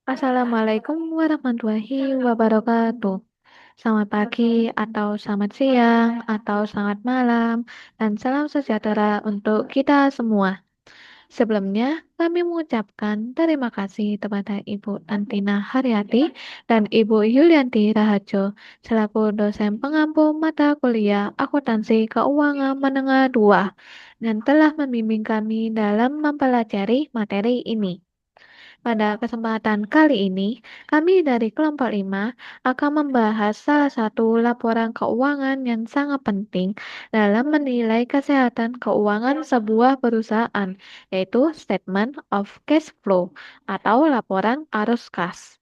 Assalamualaikum warahmatullahi wabarakatuh. Selamat pagi, atau selamat siang, atau selamat malam, dan salam sejahtera untuk kita semua. Sebelumnya, kami mengucapkan terima kasih kepada Ibu Tantina Haryati dan Ibu Yulianti Rahajo selaku dosen pengampu mata kuliah Akuntansi Keuangan Menengah 2 dan telah membimbing kami dalam mempelajari materi ini. Pada kesempatan kali ini, kami dari kelompok 5 akan membahas salah satu laporan keuangan yang sangat penting dalam menilai kesehatan keuangan sebuah perusahaan, yaitu Statement of Cash Flow atau laporan arus kas.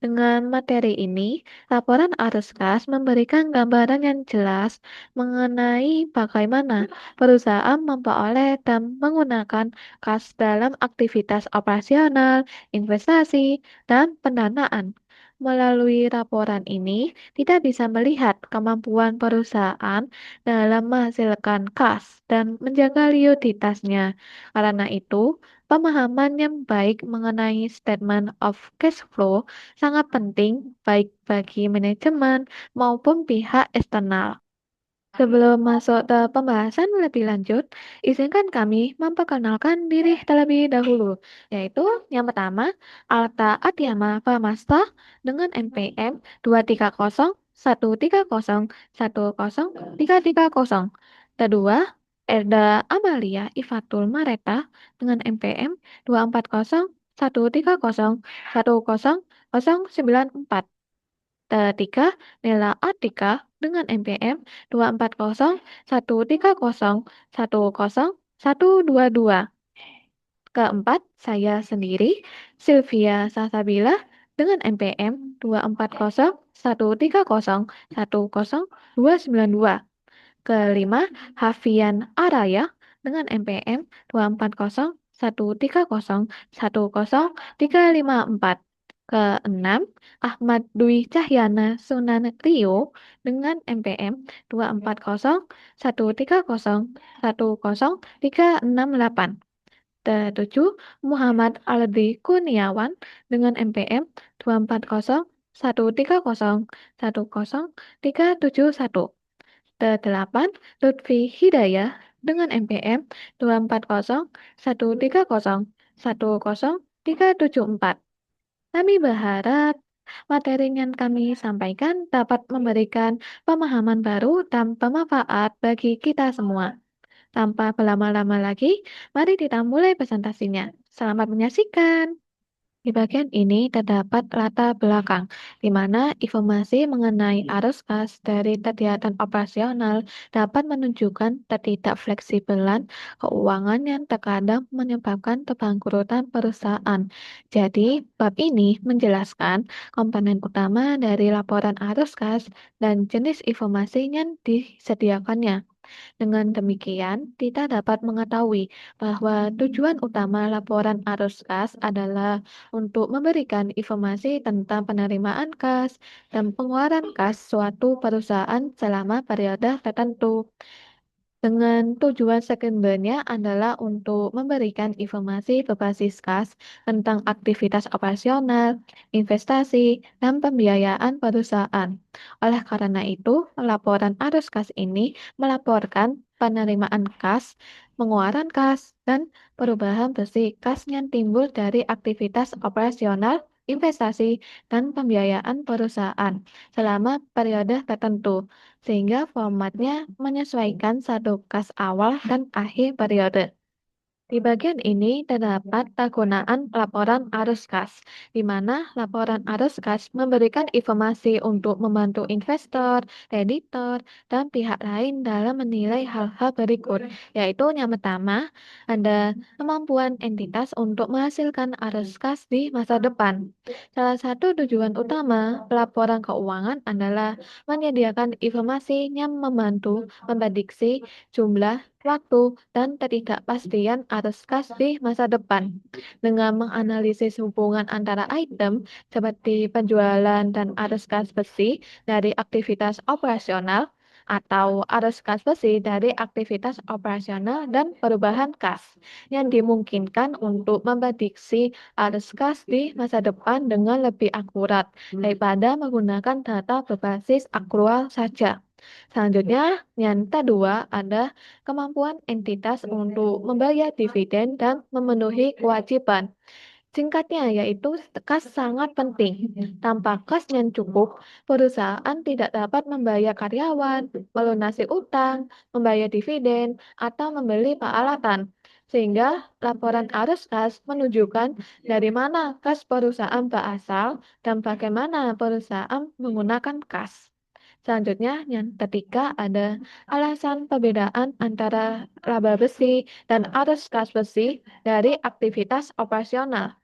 Dengan materi ini, laporan arus kas memberikan gambaran yang jelas mengenai bagaimana perusahaan memperoleh dan menggunakan kas dalam aktivitas operasional, investasi, dan pendanaan. Melalui laporan ini, kita bisa melihat kemampuan perusahaan dalam menghasilkan kas dan menjaga likuiditasnya. Karena itu, pemahaman yang baik mengenai statement of cash flow sangat penting baik bagi manajemen maupun pihak eksternal. Sebelum masuk ke pembahasan lebih lanjut, izinkan kami memperkenalkan diri terlebih dahulu, yaitu yang pertama, Alta Atyama Pramasta dengan NPM 23013010330. Kedua, Erda Amalia Ifatul Mareta dengan NPM 24013010094. Ketiga, Nela Atika dengan NPM 24013010122. Keempat, saya sendiri, Sylvia Sasabila dengan NPM 24013010292. Kelima, Hafian Araya dengan NPM 24013010354. Keenam, Ahmad Dwi Cahyana Sunan Rio dengan NPM 24013010368. Ketujuh, Muhammad Aldi Kurniawan dengan NPM 24013010371. Kedelapan, Lutfi Hidayah dengan NPM 24013010374. Kami berharap materi yang kami sampaikan dapat memberikan pemahaman baru dan bermanfaat bagi kita semua. Tanpa berlama-lama lagi, mari kita mulai presentasinya. Selamat menyaksikan. Di bagian ini terdapat latar belakang, di mana informasi mengenai arus kas dari kegiatan operasional dapat menunjukkan ketidakfleksibelan keuangan yang terkadang menyebabkan kebangkrutan perusahaan. Jadi, bab ini menjelaskan komponen utama dari laporan arus kas dan jenis informasi yang disediakannya. Dengan demikian, kita dapat mengetahui bahwa tujuan utama laporan arus kas adalah untuk memberikan informasi tentang penerimaan kas dan pengeluaran kas suatu perusahaan selama periode tertentu. Dengan tujuan sekundernya adalah untuk memberikan informasi berbasis kas tentang aktivitas operasional, investasi, dan pembiayaan perusahaan. Oleh karena itu, laporan arus kas ini melaporkan penerimaan kas, pengeluaran kas, dan perubahan bersih kas yang timbul dari aktivitas operasional, investasi, dan pembiayaan perusahaan selama periode tertentu sehingga formatnya menyesuaikan satu kas awal dan akhir periode. Di bagian ini terdapat kegunaan laporan arus kas, di mana laporan arus kas memberikan informasi untuk membantu investor, kreditor, dan pihak lain dalam menilai hal-hal berikut, yaitu yang pertama, ada kemampuan entitas untuk menghasilkan arus kas di masa depan. Salah satu tujuan utama pelaporan keuangan adalah menyediakan informasi yang membantu memprediksi jumlah waktu, dan ketidakpastian arus kas di masa depan. Dengan menganalisis hubungan antara item seperti penjualan dan arus kas bersih dari aktivitas operasional, atau arus kas besi dari aktivitas operasional dan perubahan kas yang dimungkinkan untuk memprediksi arus kas di masa depan dengan lebih akurat daripada menggunakan data berbasis akrual saja. Selanjutnya, yang kedua ada kemampuan entitas untuk membayar dividen dan memenuhi kewajiban. Singkatnya yaitu kas sangat penting. Tanpa kas yang cukup, perusahaan tidak dapat membayar karyawan, melunasi utang, membayar dividen, atau membeli peralatan. Sehingga laporan arus kas menunjukkan dari mana kas perusahaan berasal dan bagaimana perusahaan menggunakan kas. Selanjutnya, yang ketiga ada alasan perbedaan antara laba besi dan arus kas besi dari aktivitas operasional.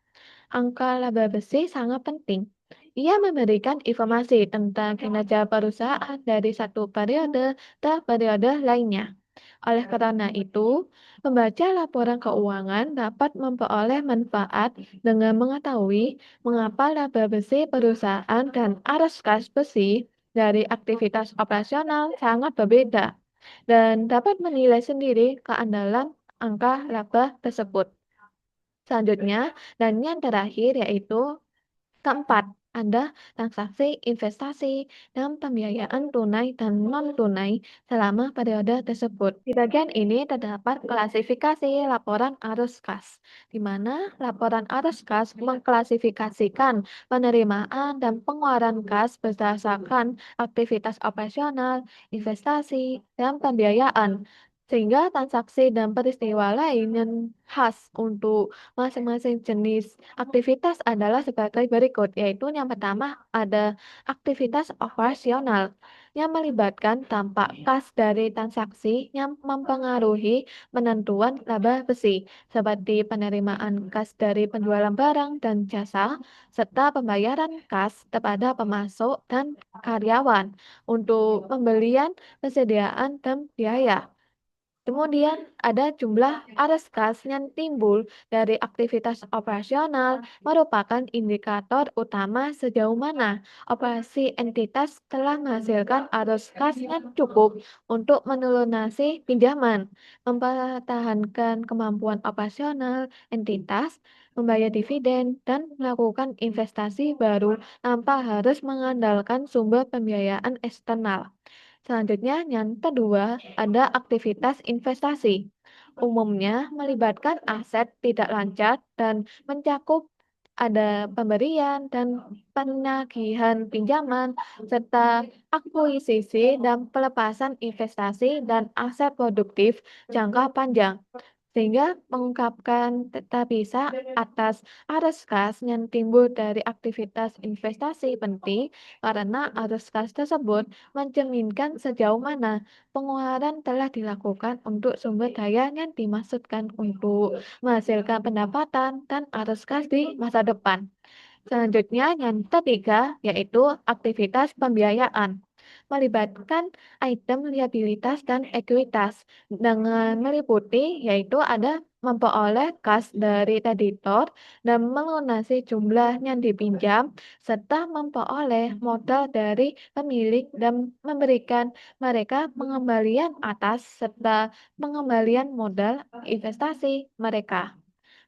Angka laba besi sangat penting. Ia memberikan informasi tentang kinerja perusahaan dari satu periode ke periode lainnya. Oleh karena itu, membaca laporan keuangan dapat memperoleh manfaat dengan mengetahui mengapa laba besi perusahaan dan arus kas besi dari aktivitas operasional sangat berbeda dan dapat menilai sendiri keandalan angka laba tersebut. Selanjutnya, dan yang terakhir yaitu keempat, ada transaksi investasi dan pembiayaan tunai dan non-tunai selama periode tersebut. Di bagian ini terdapat klasifikasi laporan arus kas, di mana laporan arus kas mengklasifikasikan penerimaan dan pengeluaran kas berdasarkan aktivitas operasional, investasi, dan pembiayaan. Sehingga transaksi dan peristiwa lain yang khas untuk masing-masing jenis aktivitas adalah sebagai berikut, yaitu yang pertama ada aktivitas operasional yang melibatkan dampak kas dari transaksi yang mempengaruhi penentuan laba besi, seperti penerimaan kas dari penjualan barang dan jasa, serta pembayaran kas kepada pemasok dan karyawan untuk pembelian, persediaan, dan biaya. Kemudian ada jumlah arus kas yang timbul dari aktivitas operasional merupakan indikator utama sejauh mana operasi entitas telah menghasilkan arus kas yang cukup untuk melunasi pinjaman, mempertahankan kemampuan operasional entitas, membayar dividen, dan melakukan investasi baru tanpa harus mengandalkan sumber pembiayaan eksternal. Selanjutnya, yang kedua, ada aktivitas investasi. Umumnya melibatkan aset tidak lancar dan mencakup ada pemberian dan penagihan pinjaman, serta akuisisi dan pelepasan investasi dan aset produktif jangka panjang. Sehingga mengungkapkan bisa atas arus kas yang timbul dari aktivitas investasi penting karena arus kas tersebut mencerminkan sejauh mana pengeluaran telah dilakukan untuk sumber daya yang dimaksudkan untuk menghasilkan pendapatan dan arus kas di masa depan. Selanjutnya, yang ketiga yaitu aktivitas pembiayaan melibatkan item liabilitas dan ekuitas dengan meliputi yaitu ada memperoleh kas dari kreditor dan melunasi jumlah yang dipinjam serta memperoleh modal dari pemilik dan memberikan mereka pengembalian atas serta pengembalian modal investasi mereka.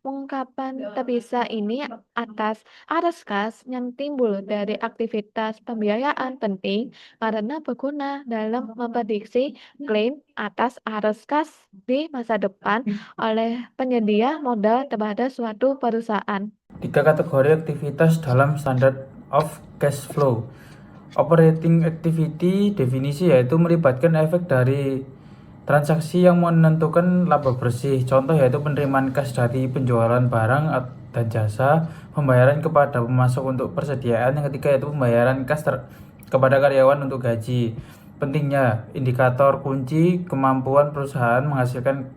Pengungkapan terpisah ini atas arus kas yang timbul dari aktivitas pembiayaan penting karena berguna dalam memprediksi klaim atas arus kas di masa depan oleh penyedia modal kepada suatu perusahaan. Tiga kategori aktivitas dalam Standard of Cash Flow. Operating activity definisi yaitu melibatkan efek dari transaksi yang menentukan laba bersih. Contoh yaitu penerimaan kas dari penjualan barang dan jasa, pembayaran kepada pemasok untuk persediaan. Yang ketiga yaitu pembayaran kas kepada karyawan untuk gaji. Pentingnya indikator kunci kemampuan perusahaan menghasilkan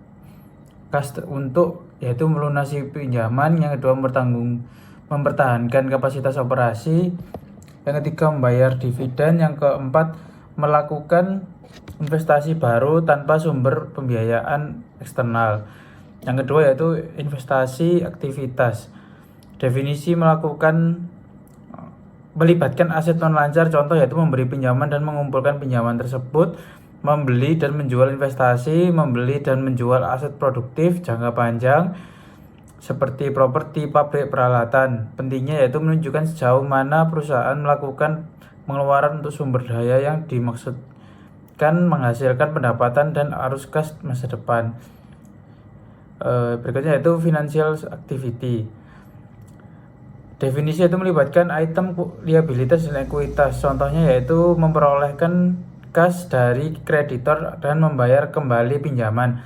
kas untuk yaitu melunasi pinjaman, yang kedua mempertahankan kapasitas operasi, yang ketiga membayar dividen, yang keempat melakukan investasi baru tanpa sumber pembiayaan eksternal. Yang kedua yaitu investasi aktivitas. Definisi melibatkan aset non lancar, contoh yaitu memberi pinjaman dan mengumpulkan pinjaman tersebut. membeli dan menjual investasi, membeli dan menjual aset produktif jangka panjang seperti properti, pabrik, peralatan. Pentingnya yaitu menunjukkan sejauh mana perusahaan melakukan pengeluaran untuk sumber daya yang dimaksudkan menghasilkan pendapatan dan arus kas masa depan. Berikutnya yaitu financial activity. Definisi itu melibatkan item liabilitas dan ekuitas. Contohnya yaitu memperolehkan kas dari kreditor dan membayar kembali pinjaman.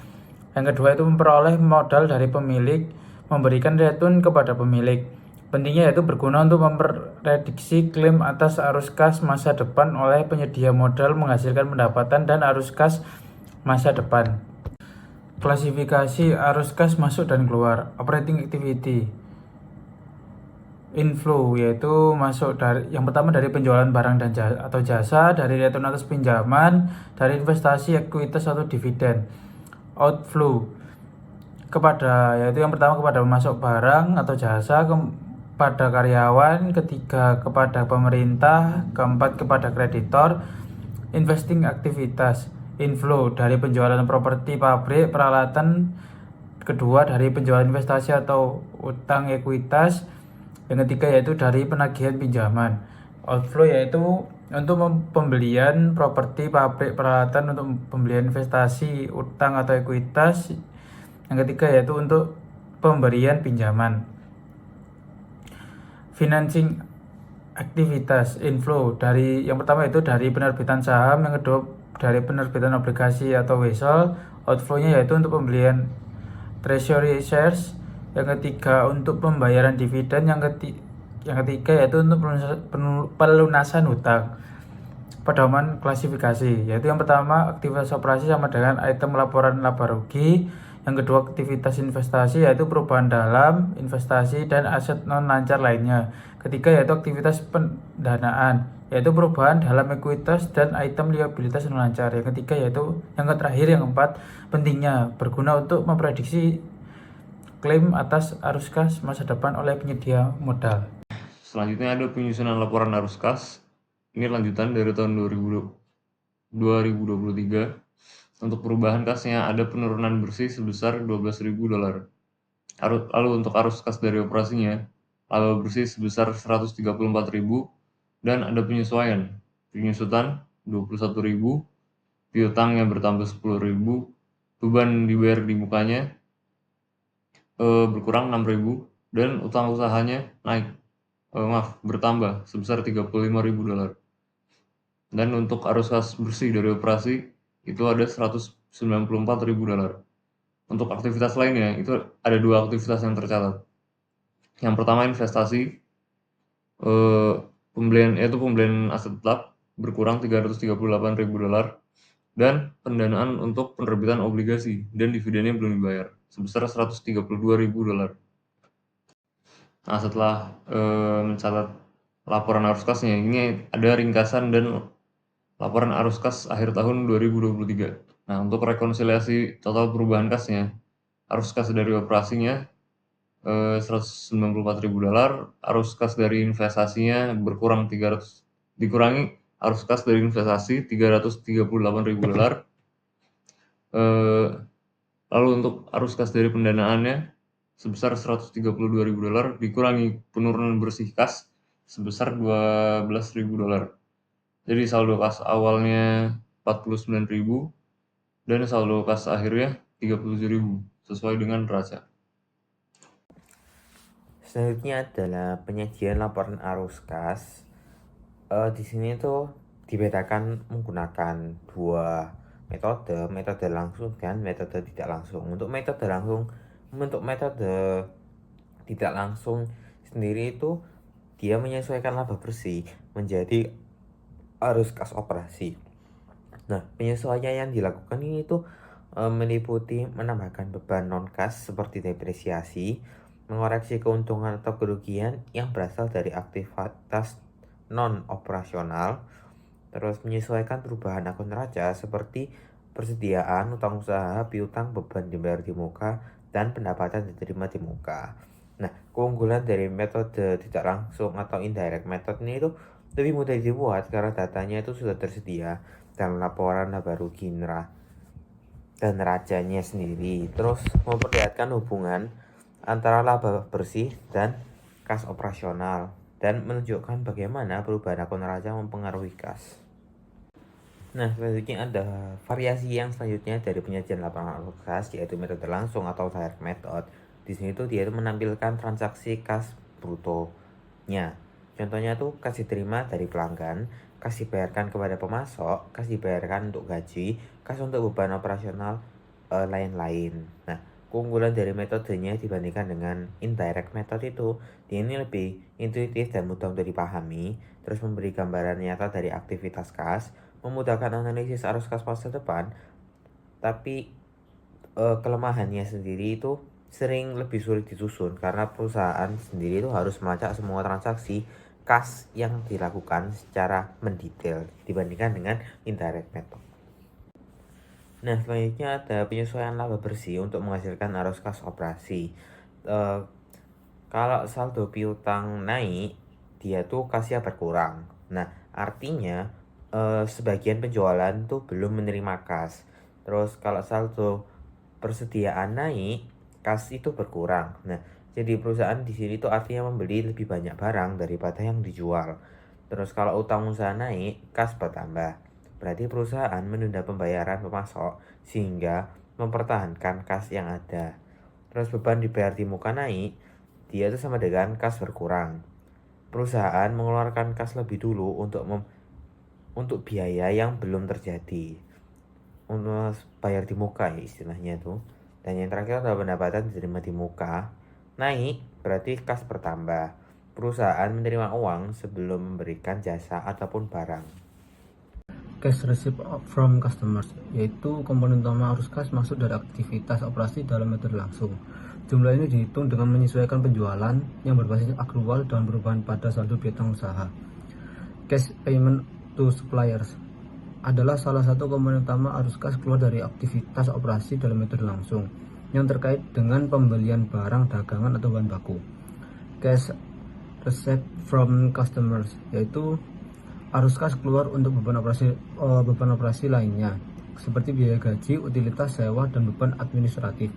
Yang kedua itu memperoleh modal dari pemilik, memberikan return kepada pemilik. Pentingnya yaitu berguna untuk memprediksi klaim atas arus kas masa depan oleh penyedia modal, menghasilkan pendapatan dan arus kas masa depan. Klasifikasi arus kas masuk dan keluar. Operating activity. Inflow yaitu masuk dari yang pertama dari penjualan barang dan atau jasa, dari return atas pinjaman, dari investasi, ekuitas atau dividen. Outflow kepada yaitu yang pertama kepada memasok barang atau jasa, kepada karyawan, ketiga kepada pemerintah, keempat kepada kreditor. Investing aktivitas. Inflow dari penjualan properti, pabrik, peralatan, kedua dari penjualan investasi atau utang ekuitas, yang ketiga yaitu dari penagihan pinjaman. Outflow yaitu untuk pembelian properti, pabrik, peralatan, untuk pembelian investasi, utang atau ekuitas. Yang ketiga yaitu untuk pemberian pinjaman. Financing aktivitas. Inflow dari yang pertama itu dari penerbitan saham, yang kedua dari penerbitan obligasi atau wesel. Outflow-nya yaitu untuk pembelian treasury shares. Yang ketiga untuk pembayaran dividen. Yang ketiga yaitu untuk pelunasan hutang. Pedoman klasifikasi yaitu yang pertama aktivitas operasi sama dengan item laporan laba rugi. Yang kedua aktivitas investasi yaitu perubahan dalam investasi dan aset non lancar lainnya. Ketiga yaitu aktivitas pendanaan yaitu perubahan dalam ekuitas dan item liabilitas non lancar. Yang ketiga yaitu yang terakhir yang keempat, pentingnya berguna untuk memprediksi klaim atas arus kas masa depan oleh penyedia modal. Selanjutnya ada penyusunan laporan arus kas. Ini lanjutan dari tahun 2023. Untuk perubahan kasnya ada penurunan bersih sebesar $12.000. Lalu untuk arus kas dari operasinya, laba bersih sebesar $134.000 dan ada penyesuaian. Penyusutan $21.000, piutang yang bertambah $10.000, beban dibayar di mukanya berkurang $6.000 dan utang usahanya bertambah sebesar $35.000. Dan untuk arus kas bersih dari operasi itu ada $194.000. Untuk aktivitas lainnya itu ada dua aktivitas yang tercatat. Yang pertama investasi, pembelian aset tetap berkurang $338.000 dan pendanaan untuk penerbitan obligasi dan dividennya belum dibayar sebesar $132.000. Nah, setelah mencatat laporan arus kasnya, ini ada ringkasan dan laporan arus kas akhir tahun 2023. Nah, untuk rekonsiliasi total perubahan kasnya, arus kas dari operasinya $194.000, arus kas dari investasinya berkurang dikurangi arus kas dari investasi $338.000. Lalu untuk arus kas dari pendanaannya sebesar $132.000 dikurangi penurunan bersih kas sebesar $12.000. Jadi saldo kas awalnya $49.000 dan saldo kas akhirnya $37.000 sesuai dengan neraca. Selanjutnya adalah penyajian laporan arus kas. Di sini tuh dibedakan menggunakan dua metode langsung dan metode tidak langsung. Untuk metode tidak langsung sendiri itu dia menyesuaikan laba bersih menjadi arus kas operasi. Nah, penyesuaian yang dilakukan ini tuh meliputi menambahkan beban non kas seperti depresiasi, mengoreksi keuntungan atau kerugian yang berasal dari aktivitas non operasional, terus menyesuaikan perubahan akun neraca seperti persediaan, utang usaha, piutang, beban dibayar di muka, dan pendapatan diterima di muka. Nah, keunggulan dari metode tidak langsung atau indirect method ini itu lebih mudah dibuat karena datanya itu sudah tersedia dan laporan laba rugi dan neracanya sendiri. Terus memperlihatkan hubungan antara laba bersih dan kas operasional dan menunjukkan bagaimana perubahan akun neraca mempengaruhi kas. Nah, selanjutnya ada variasi yang selanjutnya dari penyajian laporan kas, yaitu metode langsung atau direct method. Di sini tuh dia itu menampilkan transaksi kas brutonya. Contohnya tuh kas diterima dari pelanggan, kas dibayarkan kepada pemasok, kas dibayarkan untuk gaji, kas untuk beban operasional lain-lain. Nah, keunggulan dari metodenya dibandingkan dengan indirect method itu, dia ini lebih intuitif dan mudah untuk dipahami, terus memberi gambaran nyata dari aktivitas kas, memudahkan analisis arus kas masa depan, tapi kelemahannya sendiri itu sering lebih sulit disusun karena perusahaan sendiri itu harus melacak semua transaksi kas yang dilakukan secara mendetail dibandingkan dengan indirect method. Nah, selanjutnya ada penyesuaian laba bersih untuk menghasilkan arus kas operasi. Kalau saldo piutang naik, dia tuh kasnya berkurang. Nah, artinya sebagian penjualan tuh belum menerima kas. Terus kalau saldo persediaan naik, kas itu berkurang. Nah, jadi perusahaan di sini tuh artinya membeli lebih banyak barang daripada yang dijual. Terus kalau utang usaha naik, kas bertambah. Berarti perusahaan menunda pembayaran pemasok sehingga mempertahankan kas yang ada. Terus beban dibayar di muka naik, dia itu sama dengan kas berkurang. Perusahaan mengeluarkan kas lebih dulu untuk biaya yang belum terjadi, untuk bayar di muka ya istilahnya tuh. Dan yang terakhir adalah pendapatan diterima di muka naik, berarti kas bertambah. Perusahaan menerima uang sebelum memberikan jasa ataupun barang. Cash receipt from customers, yaitu komponen utama arus kas masuk dari aktivitas operasi dalam metode langsung. Jumlah ini dihitung dengan menyesuaikan penjualan yang berbasis akrual dan perubahan pada saldo piutang usaha. Cash payment to suppliers adalah salah satu komponen utama arus kas keluar dari aktivitas operasi dalam metode langsung yang terkait dengan pembelian barang dagangan atau bahan baku. Cash receipt from customers, yaitu arus kas keluar untuk beban operasi lainnya seperti biaya gaji, utilitas, sewa, dan beban administratif.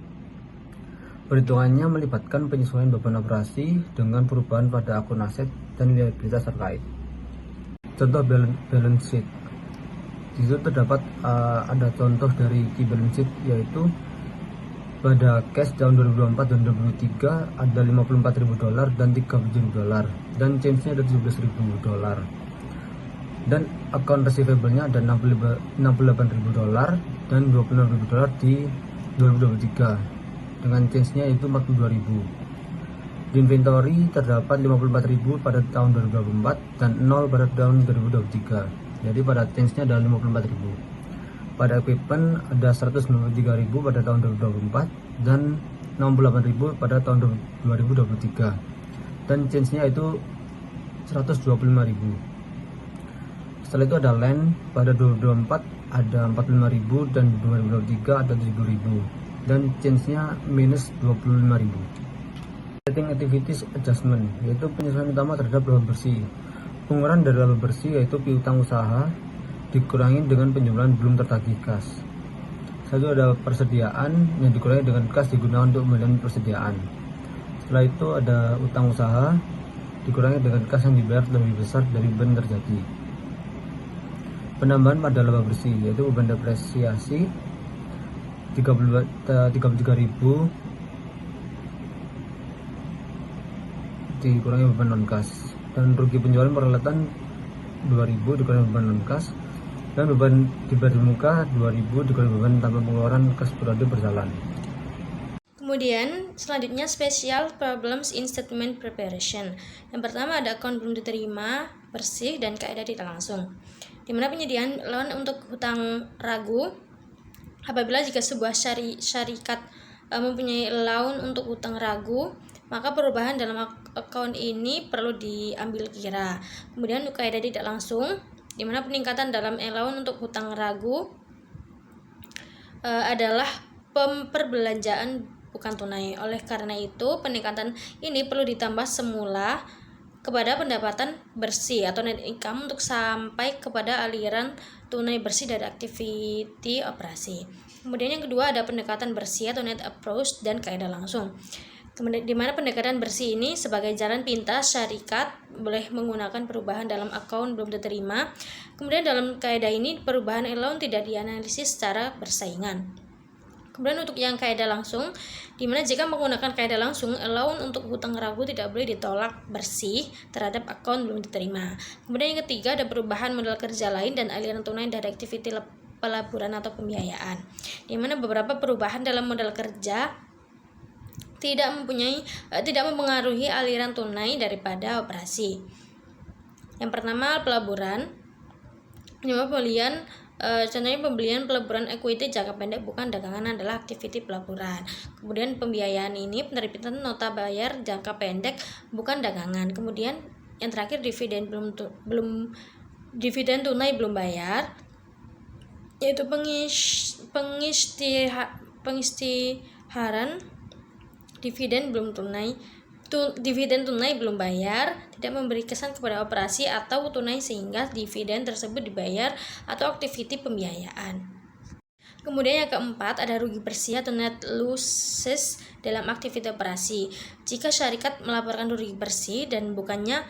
Perhitungannya melibatkan penyesuaian beban operasi dengan perubahan pada akun aset dan liabilitas terkait. Contoh balance sheet. Di situ terdapat ada contoh dari key balance sheet, yaitu pada cash tahun 2024 dan 2023 ada $54.000 dan $37 dan change-nya ada $17.000. Dan account receivable-nya ada $68.000 dan $26.000 di 2023 dengan change-nya itu $42.000. Di inventory terdapat $54.000 pada tahun 2024 dan 0 pada tahun 2023. Jadi pada change-nya ada $54.000. Pada equipment ada $193.000 pada tahun 2024 dan $68.000 pada tahun 2023. Dan change-nya itu $125.000. Setelah itu ada land pada 2024 ada $45.000 dan 2023 ada $7.000 dan change-nya minus $25.000. Operating activities adjustment, yaitu penyesuaian utama terhadap laba bersih. Pengurangan dari laba bersih yaitu piutang usaha dikurangi dengan penjualan belum tertagih kas. Satu ada persediaan yang dikurangi dengan kas digunakan untuk pembelian persediaan. Setelah itu ada utang usaha dikurangi dengan kas yang dibayar lebih besar dari beban terjadi. Penambahan pada laba bersih yaitu beban depresiasi $33.000 dikurangi beban non kas, dan rugi penjualan peralatan $2.000 dikurangi beban non kas, dan beban dibayar di muka $2.000 dikurangi beban tanpa pengeluaran kas periode berjalan. Kemudian selanjutnya special problems in statement preparation. Yang pertama ada account belum diterima, bersih, dan kaidah tidak langsung. Di mana penyediaan loan untuk hutang ragu apabila jika sebuah syarikat mempunyai loan untuk hutang ragu, maka perubahan dalam account ini perlu diambil kira. Kemudian untuk kaidah tidak langsung, di mana peningkatan dalam allowance untuk hutang ragu adalah perbelanjaan bukan tunai. Oleh karena itu, peningkatan ini perlu ditambah semula kepada pendapatan bersih atau net income untuk sampai kepada aliran tunai bersih dari aktiviti operasi. Kemudian yang kedua ada pendekatan bersih atau net approach dan kaidah langsung. Kemudian di mana pendekatan bersih ini sebagai jalan pintas syarikat boleh menggunakan perubahan dalam akun belum diterima. Kemudian dalam kaidah ini perubahan allowance tidak dianalisis secara bersaingan. Kemudian untuk yang kaidah langsung, di mana jika menggunakan kaidah langsung, allowance untuk hutang ragu tidak boleh ditolak bersih terhadap akun belum diterima. Kemudian yang ketiga ada perubahan modal kerja lain dan aliran tunai dari aktiviti pelaburan atau pembiayaan, di mana beberapa perubahan dalam modal kerja tidak mempengaruhi aliran tunai daripada operasi. Yang pertama pelaburan, contohnya pembelian pelaburan equity jangka pendek bukan dagangan adalah aktiviti pelaburan. Kemudian pembiayaan ini penerbitan nota bayar jangka pendek bukan dagangan. Kemudian yang terakhir dividen dividen tunai belum bayar, yaitu pengisytiharan dividen tunai belum bayar tidak memberi kesan kepada operasi atau tunai sehingga dividen tersebut dibayar atau aktiviti pembiayaan. Kemudian yang keempat ada rugi bersih atau net losses dalam aktiviti operasi. Jika syarikat melaporkan rugi bersih dan bukannya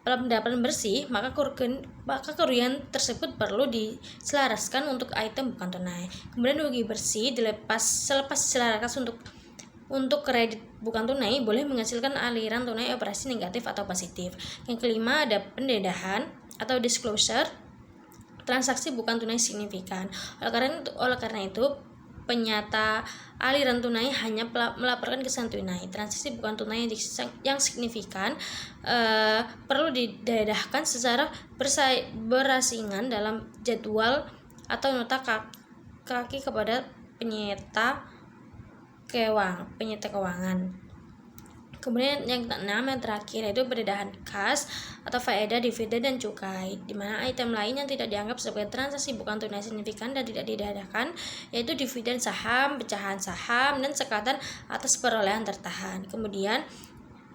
pendapatan bersih, maka kerugian tersebut perlu diselaraskan untuk item bukan tunai. Kemudian rugi bersih selepas diselaraskan untuk kredit bukan tunai boleh menghasilkan aliran tunai operasi negatif atau positif. Yang kelima ada pendedahan atau disclosure transaksi bukan tunai signifikan. Oleh karena itu penyata aliran tunai hanya melaporkan kesan tunai. Transaksi bukan tunai yang signifikan perlu didedahkan secara berasingan dalam jadwal atau nota kaki kepada penyita keuangan. Kemudian yang keenam yang terakhir yaitu pendedahan kas atau faedah, dividen dan cukai, di mana item lain yang tidak dianggap sebagai transaksi bukan tunai signifikan dan tidak didedahkan yaitu dividen saham, pecahan saham dan sekatan atas perolehan tertahan. Kemudian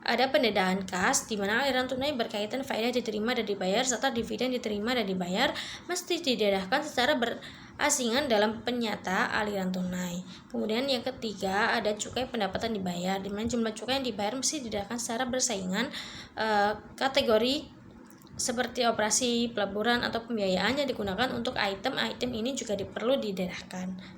ada pendedahan kas di mana aliran tunai berkaitan faedah diterima dan dibayar serta dividen diterima dan dibayar mesti didedahkan secara berasingan dalam penyata aliran tunai. Kemudian yang ketiga ada cukai pendapatan dibayar, di mana jumlah cukai yang dibayar mesti didedahkan secara bersaingan. Kategori seperti operasi pelaburan atau pembiayaan yang digunakan untuk item ini juga perlu didedahkan.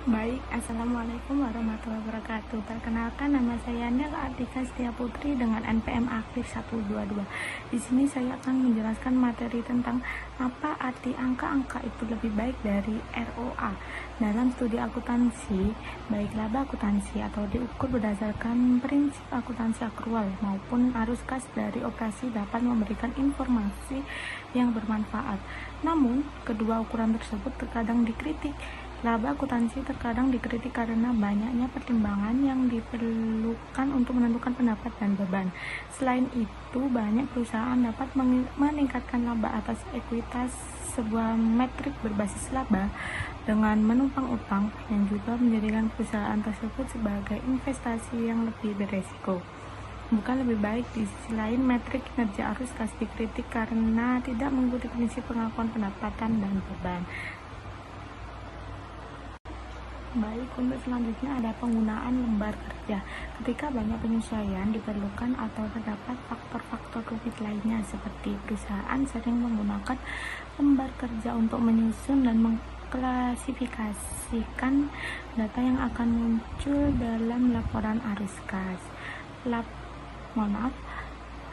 Baik, Assalamualaikum warahmatullahi wabarakatuh. Perkenalkan, nama saya Nel Artika Setia Putri dengan NPM aktif 122. Di sini saya akan menjelaskan materi tentang apa arti angka-angka itu lebih baik dari ROA. Dalam studi akuntansi, baik laba akuntansi atau diukur berdasarkan prinsip akuntansi akrual maupun arus kas dari operasi dapat memberikan informasi yang bermanfaat. Namun, kedua ukuran tersebut terkadang dikritik. Laba akuntansi terkadang dikritik karena banyaknya pertimbangan yang diperlukan untuk menentukan pendapat dan beban. Selain itu, banyak perusahaan dapat meningkatkan laba atas ekuitas sebuah metrik berbasis laba dengan menumpang utang yang juga menjadikan perusahaan tersebut sebagai investasi yang lebih beresiko. Bukan lebih baik, di sisi lain metrik kinerja arus kas dikritik karena tidak mengikuti prinsip pengakuan pendapatan dan beban. Baik, untuk selanjutnya ada penggunaan lembar kerja. Ketika banyak penyesuaian diperlukan atau terdapat faktor-faktor rumit lainnya seperti perusahaan sering menggunakan lembar kerja untuk menyusun dan mengklasifikasikan data yang akan muncul dalam laporan arus kas.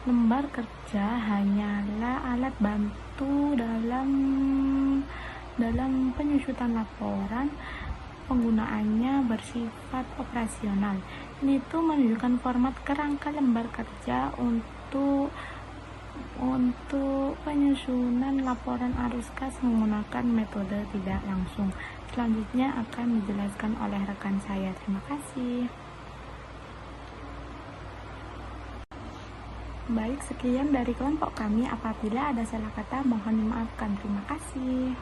Lembar kerja hanyalah alat bantu dalam penyusunan laporan. Penggunaannya bersifat operasional. Ini tuh menunjukkan format kerangka lembar kerja untuk penyusunan laporan arus kas menggunakan metode tidak langsung. Selanjutnya akan dijelaskan oleh rekan saya. Terima kasih. Baik, sekian dari kelompok kami. Apabila ada salah kata mohon dimaafkan. Terima kasih.